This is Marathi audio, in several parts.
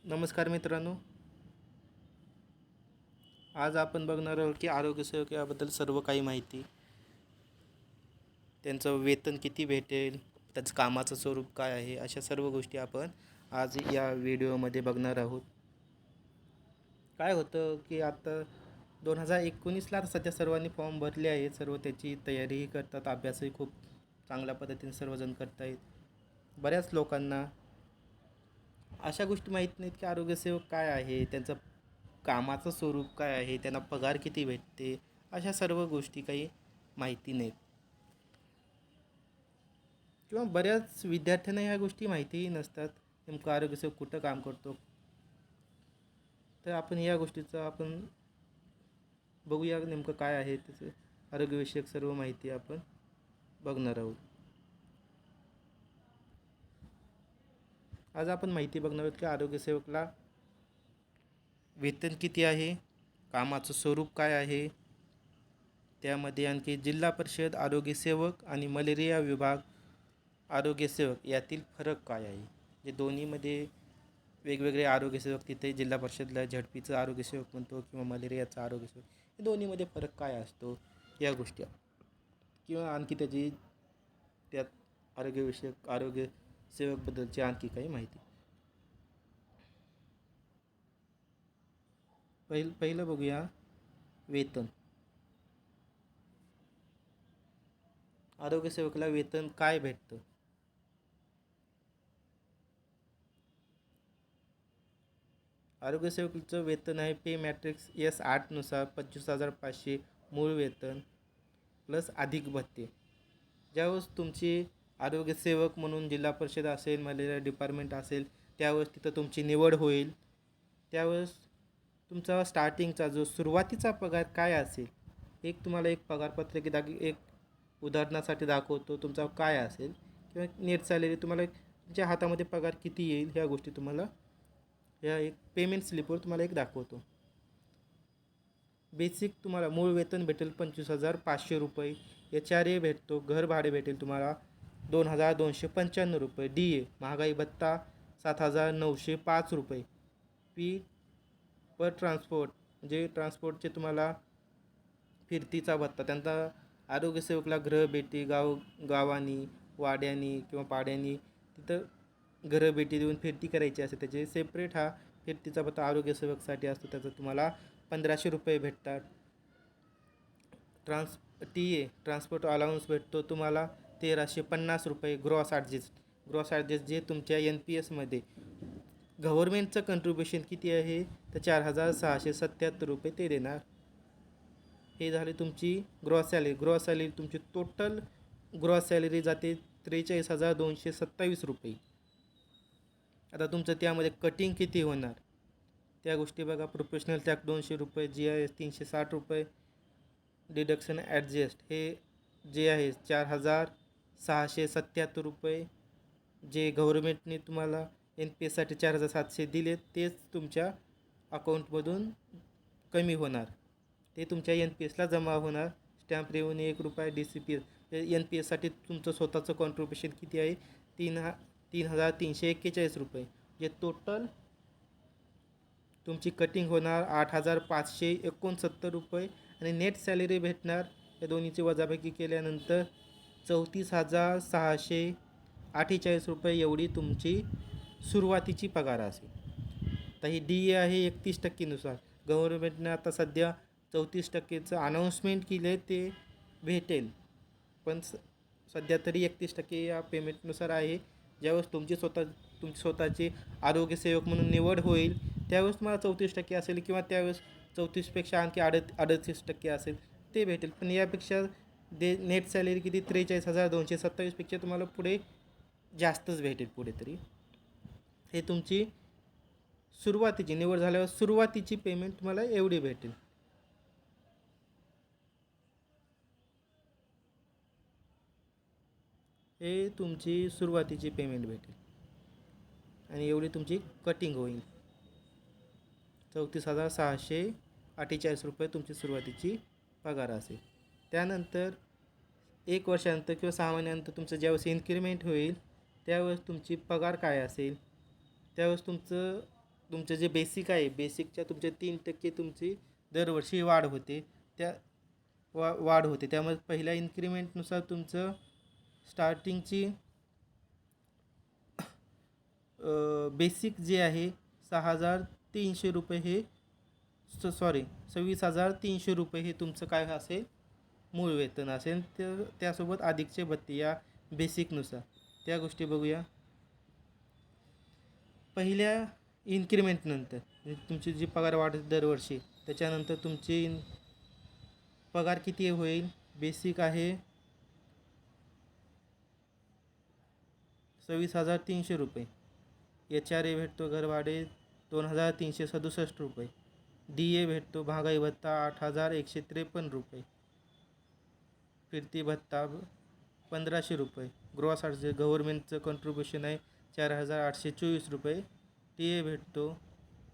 नमस्कार मित्रांनो, आज आपण बघणार आहोत की आरोग्य सेवक याबद्दल सर्व काही माहिती, त्यांचं वेतन किती भेटेल, त्याचं कामाचं स्वरूप काय आहे, अशा सर्व गोष्टी आपण आज या व्हिडिओमध्ये बघणार आहोत. काय होतं की आता 2019ला सध्या सर्वांनी फॉर्म भरले आहेत, सर्व त्याची तयारीही करतात, अभ्यासही खूप चांगल्या पद्धतीने सर्वजण करत आहेत. बऱ्याच लोकांना अशा गोष्टी माहीत नाहीत की आरोग्यसेवक काय आहे, त्यांचं कामाचं स्वरूप काय आहे, त्यांना पगार किती भेटते, अशा सर्व गोष्टी काही माहिती नाहीत किंवा बऱ्याच विद्यार्थ्यांना ह्या गोष्टी माहितीही नसतात. नेमकं आरोग्यसेवक कुठं काम करतो, तर आपण या गोष्टीचं आपण बघूया नेमकं काय आहे त्याचं आरोग्यविषयक सर्व माहिती आपण बघणार आहोत. आज आपण माहिती बघणार आहोत की आरोग्यसेवकला वेतन किती आहे, कामाचं स्वरूप काय आहे, त्यामध्ये आणखी जिल्हा परिषद आरोग्यसेवक आणि मलेरिया विभाग आरोग्यसेवक यातील फरक काय आहे. जे दोन्हीमध्ये वेगवेगळे आरोग्यसेवक, तिथे जिल्हा परिषदला झडपीचं आरोग्यसेवक म्हणतो किंवा मलेरियाचा आरोग्यसेवक, हे दोन्हीमध्ये फरक काय असतो या गोष्टी किंवा आणखी त्याची त्यात आरोग्यविषयक आरोग्यसेवकबद्दलची आणखी काही माहिती. पहिलं बघूया वेतन. आरोग्यसेवकला वेतन काय भेटतं. आरोग्यसेवकाचं वेतन आहे पे मॅट्रिक्स S8नुसार 25,500 मूळ वेतन प्लस अधिक भत्ते. ज्यावेळेस तुमची आरोग्यसेवक म्हणून जिल्हा परिषद असेल, मलेरिया डिपार्टमेंट असेल, त्यावेळेस तिथं तुमची निवड होईल. त्यावेळेस तुमचा स्टार्टिंगचा जो सुरुवातीचा पगार काय असेल, तुम्हाला एक पगारपत्रक एक उदाहरणासाठी दाखवतो तुमचा काय असेल किंवा नेट सॅलरी तुम्हाला तुमच्या हातामध्ये पगार किती येईल ह्या गोष्टी तुम्हाला या एक पेमेंट स्लिपवर तुम्हाला एक दाखवतो. बेसिक तुम्हाला मूळ वेतन भेटेल 25,500 रुपये. HRA भेटतो, घर भाडे भेटेल तुम्हाला 2,295 रुपये. DA महागाई भत्ता 7,905 रुपये. P पर ट्रान्सपोर्ट म्हणजे ट्रान्सपोर्टचे तुम्हाला फिरतीचा भत्ता. त्यांचा आरोग्यसेवकला गृहभेटी गावानी वाड्यानी किंवा पाड्यानी तिथं घरभेटी देऊन फिरती करायची असते, त्याचे सेपरेट हा फिरतीचा भत्ता आरोग्यसेवकसाठी असतो. त्याचं तुम्हाला 1,500 रुपये भेटतात. TA ट्रान्सपोर्ट अलाउन्स भेटतो तुम्हाला 1,350 रुपये. ग्रॉस ॲडजस्ट जे तुमच्या NPSमध्ये गव्हर्मेंटचं कंट्रीब्युशन किती आहे तर 4,677 रुपये ते देणार. हे झाले तुमची ग्रॉस सॅलरी. तुमची टोटल ग्रॉस सॅलरी जाते 43,227 रुपये. आता तुमचं त्यामध्ये कटिंग किती होणार त्या गोष्टी बघा. प्रोफेशनल टॅक्स 200 रुपये, GIS 360 रुपये, डिडक्शन ॲडजस्ट हे जे आहे 4,677 रुपये. जे गव्हर्मेंटने तुम्हाला NPSसाठी 4,700 दिले तेच तुमच्या अकाउंटमधून कमी होणार, ते तुमच्या NPSला जमा होणार. स्टॅम्प रेव्हन्यू 1 रुपये. DCPS NPSसाठी तुमचं स्वतःचं कॉन्ट्रिब्युशन किती आहे 3,341 रुपये. जे टोटल तुमची कटिंग होणार 8,569 रुपये आणि नेट सॅलरी भेटणार या दोन्हीची वजाबाकी केल्यानंतर 34,648 रुपये एवढी तुमची सुरुवातीची पगार असेल. तर ही DA आहे 31% गव्हर्नमेंटने आता सध्या 34%चं अनाऊन्समेंट केलं आहे, ते भेटेल. पण सध्या तरी 31% या पेमेंटनुसार आहे. ज्यावेळेस तुमची स्वतःची आरोग्यसेवक म्हणून निवड होईल त्यावेळेस तुम्हाला 34% असेल किंवा त्यावेळेस 34पेक्षा आणखी 38% असेल ते भेटेल. पण यापेक्षा नेट सॅलरी किती 43,227पेक्षा तुम्हाला पुढे जास्तच भेटेल पुढे तरी. हे तुमची सुरुवातीची निवड झाल्यावर सुरुवातीची पेमेंट तुम्हाला एवढी भेटेल. हे तुमची सुरुवातीची पेमेंट भेटेल आणि एवढी तुमची कटिंग होईल. 34,648 रुपये तुमची सुरुवातीची पगार असेल. त्यानंतर 1 वर्षानंतर किंवा 6 महिन्यानंतर तुमचं ज्यावेळेस इन्क्रिमेंट होईल त्यावेळेस तुमची पगार काय असेल, त्यावेळेस तुमचं तुमचं जे बेसिक आहे बेसिकच्या तुमचे 3% तुमची दरवर्षी वाढ होते. त्या वाढ होते. त्यामुळे पहिल्या इन्क्रिमेंटनुसार तुमचं स्टार्टिंगची बेसिक जे आहे 6,300 रुपये हे 26,300 रुपये हे तुमचं काय असेल मूळ वेतन असेल. तर त्यासोबत अधिकचे भत्ते या बेसिकनुसार त्या गोष्टी बघूया. पहिल्या इन्क्रिमेंटनंतर तुमची जी पगार वाढते दरवर्षी त्याच्यानंतर तुमची पगार किती होईल. बेसिक आहे 26,300 रुपये. HRA भेटतो घरभाडे 2,367 रुपये. DA भेटतो महागाई भत्ता 8,153 रुपये. फिरती भत्ता 1,500 रुपये. ग्रॉस गव्हर्नमेंटचं कॉन्ट्रीब्युशन आहे 4,824 रुपये. TA भेटतो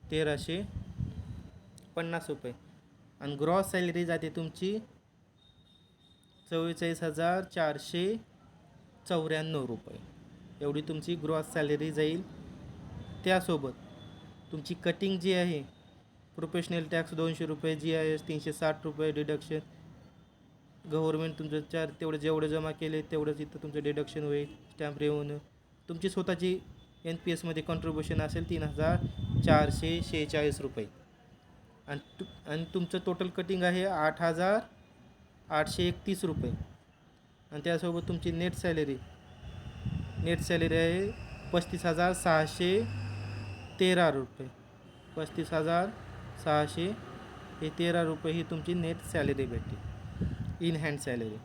1,350 रुपये. आणि ग्रॉस सॅलरी जाते तुमची 44,494 रुपये. एवढी तुमची ग्रॉस सॅलरी जाईल. त्यासोबत तुमची कटिंग जी आहे प्रोफेशनल टॅक्स 200 रुपये, GIS 360 रुपये, डिडक्शन गव्हर्नमेंट तुमचं तेवढं जेवढं जमा केले तेवढंच इथं तुमचं डिडक्शन होईल. स्टॅम्प रेव्हेन्यू तुमची स्वतःची NPSमध्ये कॉन्ट्रीब्युशन असेल 3,446 रुपये. आणि तुमचं टोटल कटिंग आहे 8,831 रुपये. आणि त्यासोबत तुमची नेट सॅलरी आहे 35,613 रुपये. 35,613 रुपये ही तुमची नेट सॅलरी भेटते, इन हँड सॅलरी.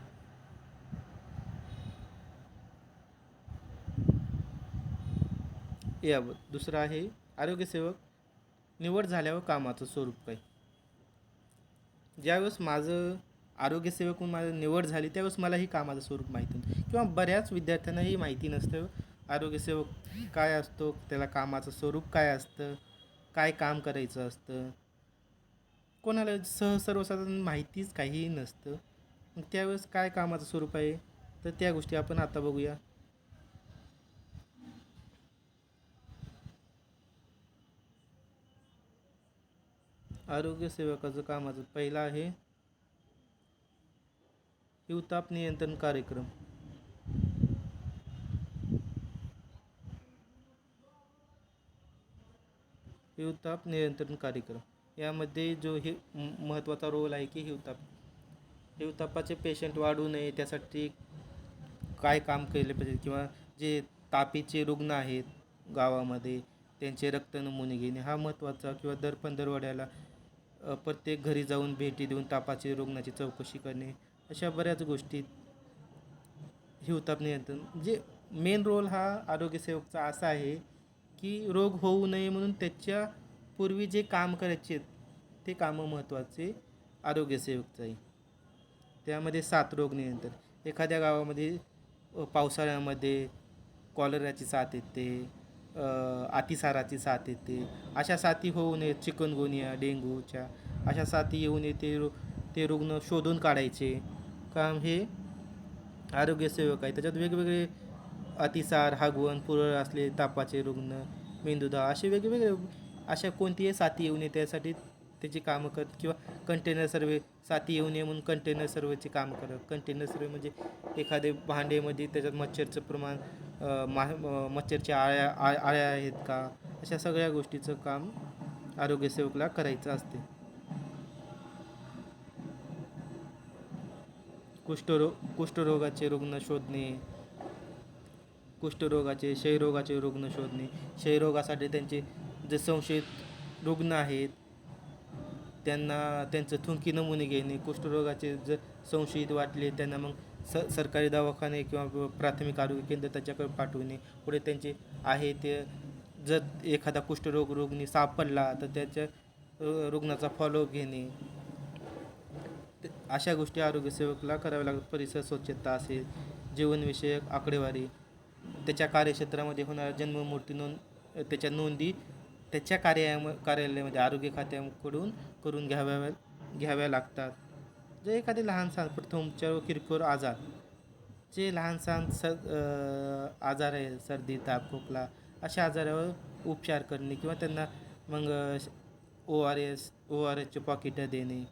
या दुसरं आहे आरोग्यसेवक निवड झाल्यावर कामाचं स्वरूप काय. ज्यावेळेस माझं आरोग्यसेवक म्हणून माझं निवड झाली त्यावेळेस मला ही कामाचं स्वरूप माहिती नव्हतं किंवा बऱ्याच विद्यार्थ्यांनाही माहिती नसतं आरोग्यसेवक काय असतो, त्याला कामाचं स्वरूप काय असतं, काय काम करायचं असतं. कोणाला सर्वसाधारण माहितीच काहीही नसतं. मग त्यावेळेस काय कामाचं स्वरूप आहे तर त्या गोष्टी आपण आता बघूया. आरोग्यसेवकाचं कामाचं पहिला आहे हिवताप नियंत्रण कार्यक्रम. हिवताप नियंत्रण कार्यक्रम यामध्ये जो हे महत्त्वाचा रोल आहे की हिवतापाचे पेशंट वाढू नये त्यासाठी काय काम केले पाहिजे किंवा जे तापीचे रुग्ण आहेत गावामध्ये त्यांचे रक्त नमुने घेणे हा महत्त्वाचा. किंवा दर पंधरवड्याला प्रत्येक घरी जाऊन भेटी देऊन तापाची रुग्णाची चौकशी करणे. अशा बऱ्याच गोष्टी हिवताप नियंत्रण. जे मेन रोल हा आरोग्यसेवकचा असा आहे की रोग होऊ नये म्हणून त्याच्या पूर्वी जे काम करायचे ते कामं महत्त्वाचे आरोग्यसेवकचं आहे. त्यामध्ये 7 रोग नियंत्रण. एखाद्या गावामध्ये पावसाळ्यामध्ये कॉलराची साथ येते, अतिसाराची साथ येते. अशा साथी होऊ नये, चिकनगुनिया डेंग्यूच्या अशा साथी येऊ नये ते रुग्ण शोधून काढायचे काम हे आरोग्यसेवक आहे. त्याच्यात वेगवेगळे अतिसार, हागवण, पुरळ असले तापाचे रुग्ण, मेंदुदा असे वेगवेगळे अशा कोणतीही साथी येऊ नये त्यासाठी त्याची कामं किंवा कंटेनर सर्वे साथी येऊ नये म्हणून कंटेनर सर्वेची कामं करत. कंटेनर सर्वे म्हणजे एखादे भांडेमध्ये त्याच्यात मच्छरचं प्रमाण मच्छरच्या आळ्या आहेत का अशा सगळ्या गोष्टीचं काम आरोग्यसेवकला करायचं असते. कुष्ठरोगाचे रुग्ण शोधणे, क्षयरोगाचे रुग्ण शोधणे. क्षयरोगासाठी त्यांचे जे संशयित रुग्ण आहेत त्यांचं थुंकी नमुने घेणे. कुष्ठरोगाचे जर संशयित वाटले त्यांना मग सरकारी दवाखाने किंवा प्राथमिक आरोग्य केंद्र त्याच्याकडे पाठवणे. पुढे त्यांचे आहे ते जर एखादा कुष्ठरोग रुग्णी सापडला तर त्याच्या रुग्णाचा फॉलोअप घेणे. अशा गोष्टी आरोग्यसेवकला कराव्या लागतात. परिसर स्वच्छता असेल, जीवनविषयक आकडेवारी, त्याच्या कार्यक्षेत्रामध्ये होणाऱ्या जन्ममृत्यू त्याच्या नोंदी त्याच्या कार्यालयामध्ये आरोग्य खात्याकडून करून घ्याव्या लागतात. जे एखादे लहानसहान प्रथमोपचार व किरकोळ आजार, जे लहानसहान आजार आहे सर्दी ताप खोकला अशा आजारावर उपचार करणे किंवा त्यांना मग ORSचे पॉकेटं देणे,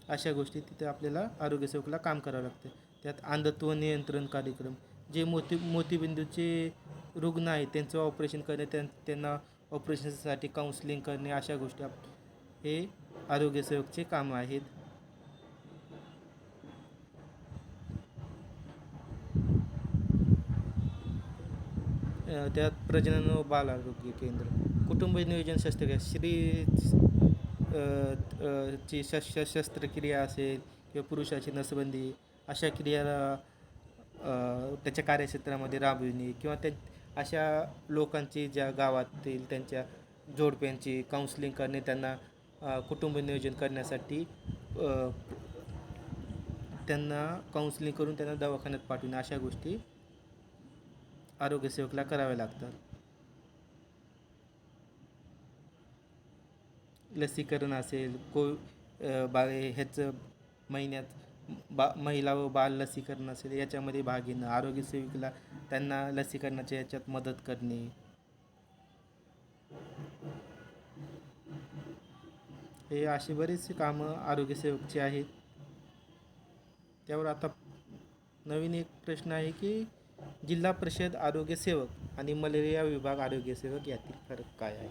अशा गोष्टी तिथे आपल्याला आरोग्यसेवकला काम करावं लागतं. त्यात अंधत्व नियंत्रण कार्यक्रम, जे मोतीबिंदूचे रुग्ण आहेत त्यांचं ऑपरेशन करणे, त्यांना ऑपरेशनसाठी काउन्सिलिंग करणे, अशा गोष्टी हे आरोग्यसेवकचे काम आहेत. त्यात प्रजनन व बाल आरोग्य केंद्र, कुटुंब नियोजन शस्त्रक्रिया, ची शस्त्रक्रिया असेल किंवा पुरुषाची नसबंदी, अशा क्रियाला त्याच्या कार्यक्षेत्रामध्ये राबविणे, किंवा अशा लोकांची ज्या गावातील त्यांच्या जोडप्यांची काउन्सिलिंग करणे, त्यांना कुटुंब नियोजन करण्यासाठी त्यांना काउन्सिलिंग करून त्यांना दवाखान्यात पाठवणे, अशा गोष्टी आरोग्यसेवकला कराव्या लागतात. लसीकरण असेल, ह्याचं महिन्यात महिला व बाल लसीकरण असेल, याच्यामध्ये भाग घेणं, आरोग्यसेविकेला त्यांना लसीकरणाच्या याच्यात मदत करणे, हे अशी बरीचशी कामं आरोग्यसेवकची आहेत. त्यावर आता नवीन एक प्रश्न आहे की जिल्हा परिषद आरोग्यसेवक आणि मलेरिया विभाग आरोग्यसेवक यातील फरक काय आहे.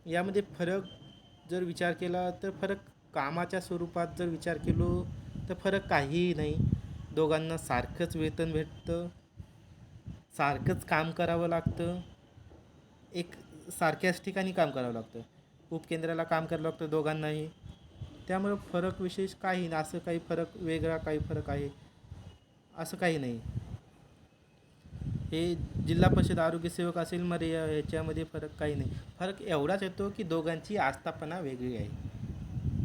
यामध्ये फरक जर विचार केला तर फरक कामाच्या स्वरूपात जर विचार केलो तर फरक काहीही नाही. दोघांना सारखंच वेतन भेटतं, सारखंच काम करावं लागतं, एक सारख्याच ठिकाणी काम करावं लागतं, उपकेंद्राला काम करावं लागतं दोघांनाही. त्यामुळे फरक विशेष काही नाही, असं काही फरक वेगळा काही फरक आहे असं काही नाही. हे जिल्हा परिषद आरोग्यसेवक असेल ह्याच्यामध्ये फरक काही नाही. फरक एवढाच येतो की दोघांची आस्थापना वेगळी आहे,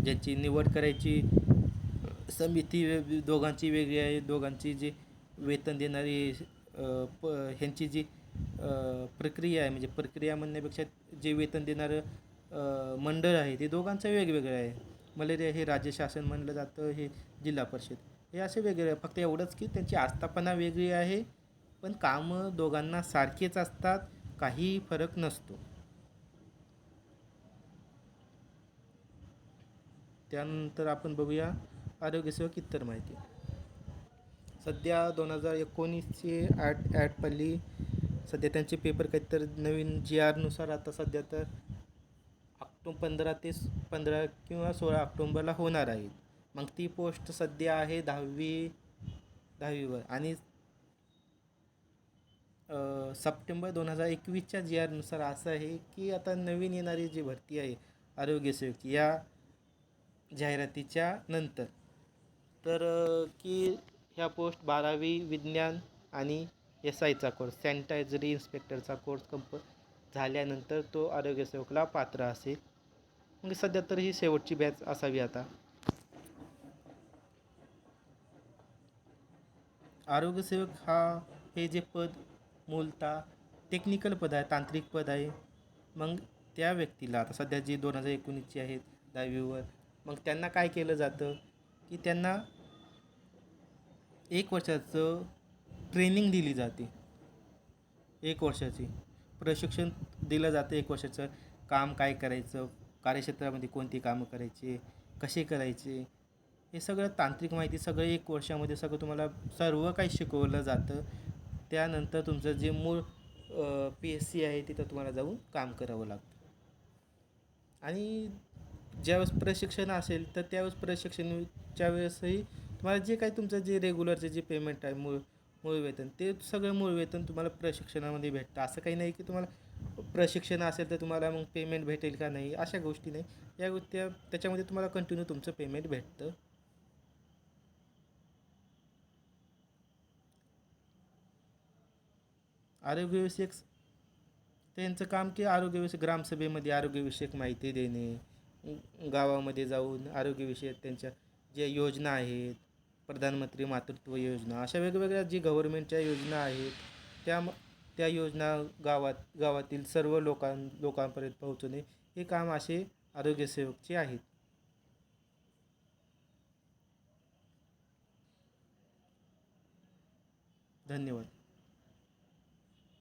ज्यांची निवड करायची समिती दोघांची वेगळी आहे, दोघांची जी वेतन देणारी ह्यांची जी प्रक्रिया आहे, म्हणजे प्रक्रिया म्हणण्यापेक्षा जे वेतन देणारं मंडळ आहे ते दोघांचं वेगवेगळं आहे. मलेरिया हे राज्य शासन म्हणलं जातं, हे जिल्हा परिषद, हे असे वेगळे. फक्त एवढंच की त्यांची आस्थापना वेगळी आहे, पण कामं दोघांना सारखेच असतात, काही फरक नसतो. त्यानंतर आपण बघूया आरोग्यसेवक इतर माहिती. सध्या 2019ची ॲट पडली, सध्या त्यांचे पेपर काहीतरी नवीन GR नुसार आता सध्या तर 15 किंवा 16 ऑक्टोंबरला होणार आहे. मग ती पोस्ट सध्या आहे 10वीवर, आणि सप्टेंबर 2021च्या GR नुसार असं आहे की आता नवीन येणारी जी भरती आहे आरोग्यसेवक या जाहिरातीच्या नंतर, तर की ह्या पोस्ट 12वी विज्ञान आणि SIचा कोर्स, सॅनिटायझरी इन्स्पेक्टरचा कोर्स झाल्यानंतर तो आरोग्यसेवकला पात्र असेल. म्हणजे सध्या तर ही शेवटची बॅच असावी आता. आरोग्यसेवक हे जे पद मूलतः टेक्निकल पद आहे, तांत्रिक पद आहे. मग त्या व्यक्तीला आता सध्या जी 2019ची आहेत 10वीवर, मग त्यांना काय केलं जातं की त्यांना 1 वर्षाचं ट्रेनिंग दिली जाते, 1 वर्षाची प्रशिक्षण दिलं जातं. 1 वर्षाचं काम काय करायचं, कार्यक्षेत्रामध्ये कोणती कामं करायची, कसे करायचे, हे सगळं तांत्रिक माहिती सगळं 1 वर्षामध्ये सगळं तुम्हाला सर्व काही शिकवलं जातं. त्यानंतर तुमचं जे मूळ PSC आहे तिथं तुम्हाला जाऊन काम करावं लागतं. आणि ज्यावेळेस प्रशिक्षण असेल तर त्यावेळेस प्रशिक्षणाच्या वेळेसही तुम्हाला जे काही तुमचं जे रेग्युलरचे जे पेमेंट आहे मूळ वेतन, ते सगळं मूळ वेतन तुम्हाला प्रशिक्षणामध्ये भेटतं. असं काही नाही की तुम्हाला प्रशिक्षण असेल तर तुम्हाला मग पेमेंट भेटेल का नाही, अशा गोष्टी नाही. या गोष्टी त्याच्यामध्ये तुम्हाला कंटिन्यू तुमचं पेमेंट भेटतं. आरोग्यविषयक त्यांचं काम की आरोग्यविषयक ग्रामसभेमध्ये आरोग्यविषयक माहिती देणे, गावामध्ये जाऊन आरोग्यविषयक त्यांच्या ज्या योजना आहेत, प्रधानमंत्री मातृत्व योजना, अशा वेगवेगळ्या जी गव्हर्नमेंटच्या योजना आहेत त्या योजना गावातील सर्व लोकांपर्यंत पोहोचवणे, हे काम असे आरोग्यसेवकचे आहेत. धन्यवाद.